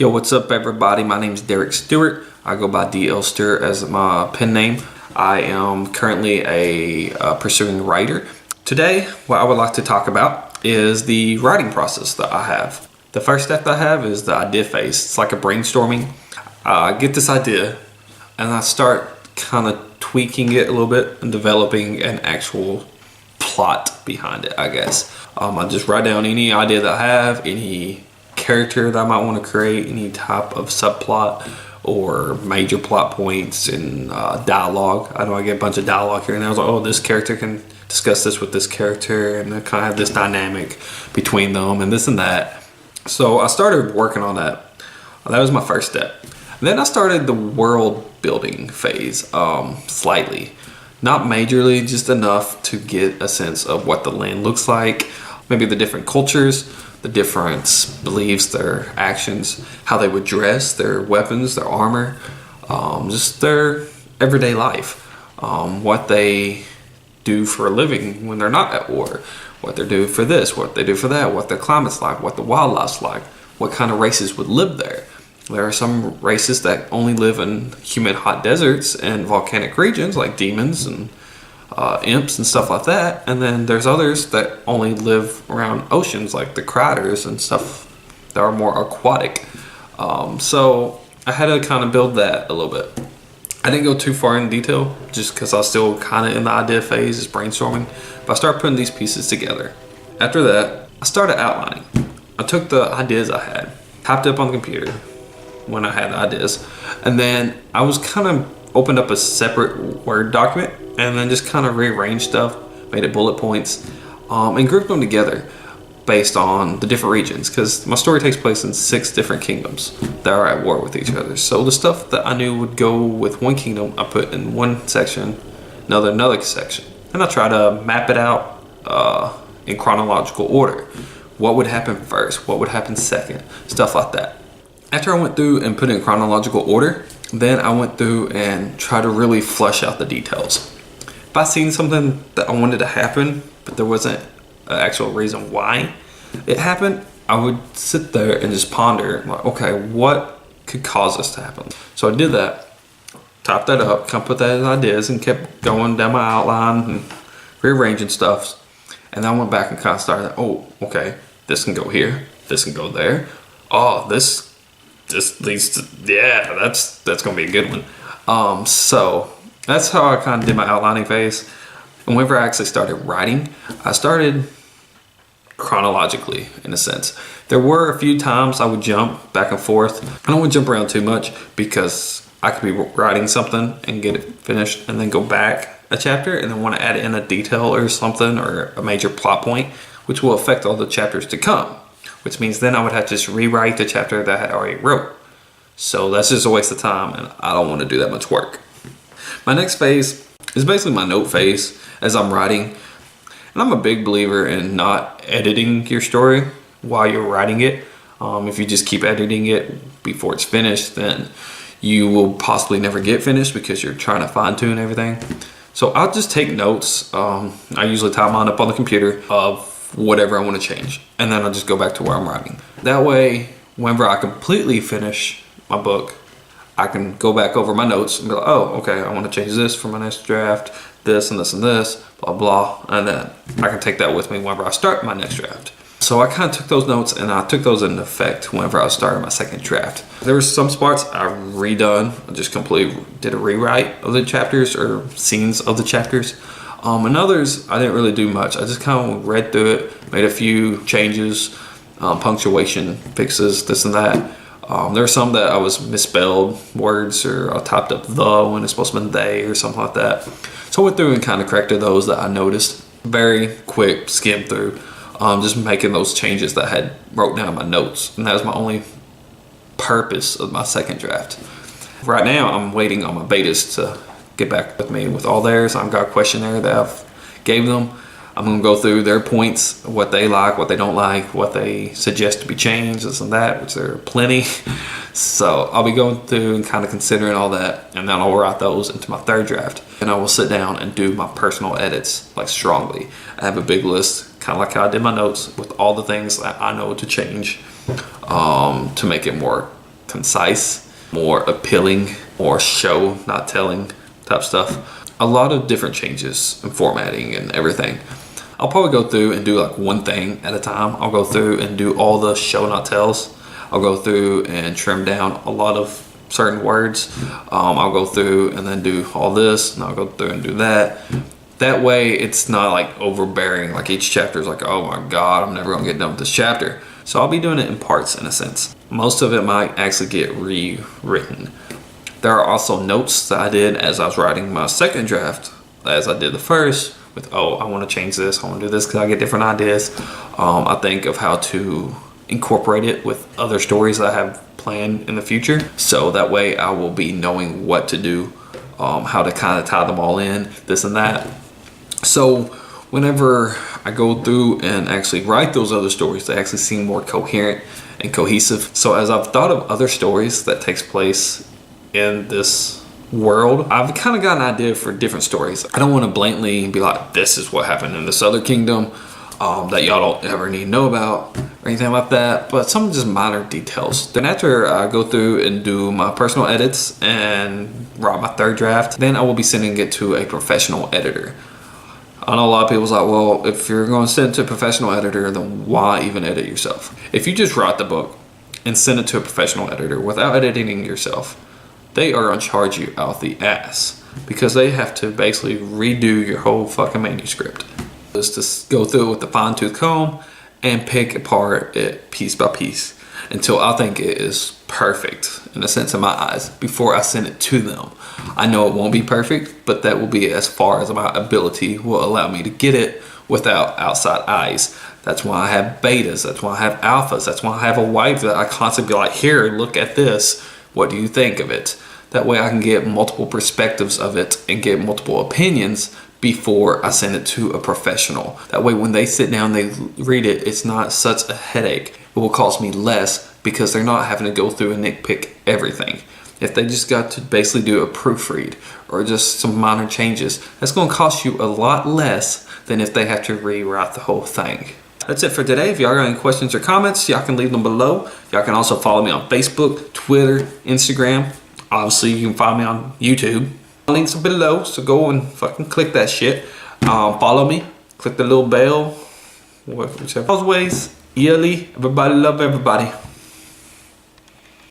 Yo, what's up everybody? My name is Derek Stewart. I go by DL Stewart as my pen name. I am currently a pursuing writer. Today, what I would like to talk about is the writing process that I have. The first step that I have is the idea phase. It's like a brainstorming. I get this idea and I start kind of tweaking it a little bit and developing an actual plot behind it, I guess. I just write down any idea that I have, any character that I might want to create, any type of subplot or major plot points and dialogue. I know I get a bunch of dialogue here and I was like, oh, this character can discuss this with this character and I kind of have this dynamic between them and this and that. So I started working on that. That was my first step. And then I started the world building phase slightly. Not majorly, just enough to get a sense of what the land looks like, maybe the different cultures, the different beliefs, their actions, how they would dress, their weapons, their armor, just their everyday life, what they do for a living when they're not at war, what they do for this, what they do for that, what their climate's like, what the wildlife's like, what kind of races would live there. There are some races that only live in humid, hot deserts and volcanic regions like demons and imps and stuff like that. And then there's others that only live around oceans like the critters and stuff that are more aquatic. So I had to kind of build that a little bit. I didn't go too far in detail just because I was still kind of in the idea phase, just brainstorming. But I started putting these pieces together. After that, I started outlining. I took the ideas I had, typed it up on the computer when I had the ideas, and then I was kind of opened up a separate Word document and then just kind of rearranged stuff, made it bullet points, and grouped them together based on the different regions, because my story takes place in 6 different kingdoms that are at war with each other. So the stuff that I knew would go with one kingdom I put in one section, another section, and I try to map it out in chronological order. What would happen first, what would happen second, stuff like that. After I went through and put it in chronological order, then I went through and tried to really flesh out the details. If I seen something that I wanted to happen, but there wasn't an actual reason why it happened, I would sit there and just ponder, like, okay, what could cause this to happen? So I did that, typed that up, kind of put that as ideas, and kept going down my outline and rearranging stuff. And then I went back and kind of started, oh, okay, this can go here, this can go there. Oh, this leads to, yeah, that's gonna be a good one. So that's how I kind of did my outlining phase. And whenever I actually started writing, I started chronologically, in a sense. There were a few times I would jump back and forth. I don't want to jump around too much because I could be writing something and get it finished and then go back a chapter and then want to add in a detail or something or a major plot point, which will affect all the chapters to come. Which means then I would have to just rewrite the chapter that I already wrote. So that's just a waste of time and I don't want to do that much work. My next phase is basically my note phase as I'm writing. And I'm a big believer in not editing your story while you're writing it. If you just keep editing it before it's finished, then you will possibly never get finished because you're trying to fine tune everything. So I'll just take notes. I usually type mine up on the computer of whatever I want to change, and then I'll just go back to where I'm writing. That way, whenever I completely finish my book, I can go back over my notes and be like, oh, okay, I want to change this for my next draft, this and this and this, blah, blah, and then I can take that with me whenever I start my next draft. So I kind of took those notes and I took those into effect whenever I started my second draft. There were some spots I redone, I just completely did a rewrite of the chapters or scenes of the chapters. And others, I didn't really do much. I just kind of read through it, made a few changes, punctuation fixes, this and that. There were some that I was misspelled words or I typed up the when it's supposed to be they or something like that. So I went through and kind of corrected those that I noticed. Very quick skim through, just making those changes that I had wrote down in my notes. And that was my only purpose of my second draft. Right now, I'm waiting on my betas to get back with me with all theirs. I've got a questionnaire that I've gave them. I'm gonna go through their points, what they like, what they don't like, what they suggest to be changed, this and that, which there are plenty. So I'll be going through and kind of considering all that, and then I'll write those into my third draft. And I will sit down and do my personal edits, like strongly. I have a big list, kind of like how I did my notes, with all the things that I know to change to make it more concise, more appealing, more show, not telling type stuff. A lot of different changes in formatting and everything. I'll probably go through and do like one thing at a time. I'll go through and do all the show not tells. I'll go through and trim down a lot of certain words. I'll go through and then do all this, and I'll go through and do that. That way it's not like overbearing, like each chapter is like, oh my God, I'm never gonna get done with this chapter. So I'll be doing it in parts in a sense. Most of it might actually get rewritten. There are also notes that I did as I was writing my second draft, as I did the first, with, oh, I want to change this, I want to do this, because I get different ideas. I think of how to incorporate it with other stories that I have planned in the future. So that way I will be knowing what to do, how to kind of tie them all in, this and that. So whenever I go through and actually write those other stories, they actually seem more coherent and cohesive. So as I've thought of other stories that takes place in this world, I've kind of got an idea for different stories. I don't want to blatantly be like, this is what happened in this other kingdom that y'all don't ever need to know about or anything like that, but some just minor details. Then after I go through and do my personal edits and write my third draft, then I will be sending it to a professional editor. I know a lot of people's like, well, if you're going to send it to a professional editor, then why even edit yourself? If you just write the book and send it to a professional editor without editing yourself, they are going to charge you out the ass, because they have to basically redo your whole fucking manuscript. Just to go through it with the fine tooth comb and pick apart it piece by piece until I think it is perfect in a sense in my eyes before I send it to them. I know it won't be perfect, but that will be as far as my ability will allow me to get it without outside eyes. That's why I have betas, that's why I have alphas, that's why I have a wife that I constantly be like, here, look at this, what do you think of it? That way I can get multiple perspectives of it and get multiple opinions before I send it to a professional. That way when they sit down, they read it, it's not such a headache. It will cost me less because they're not having to go through and nitpick everything. If they just got to basically do a proofread or just some minor changes, that's going to cost you a lot less than if they have to rewrite the whole thing. That's it for today. If y'all got any questions or comments, y'all can leave them below. Y'all can also follow me on Facebook, Twitter, Instagram. Obviously, you can find me on YouTube. Links are below, so go and fucking click that shit. Follow me, click the little bell, whichever ways. Yearly, everybody love everybody.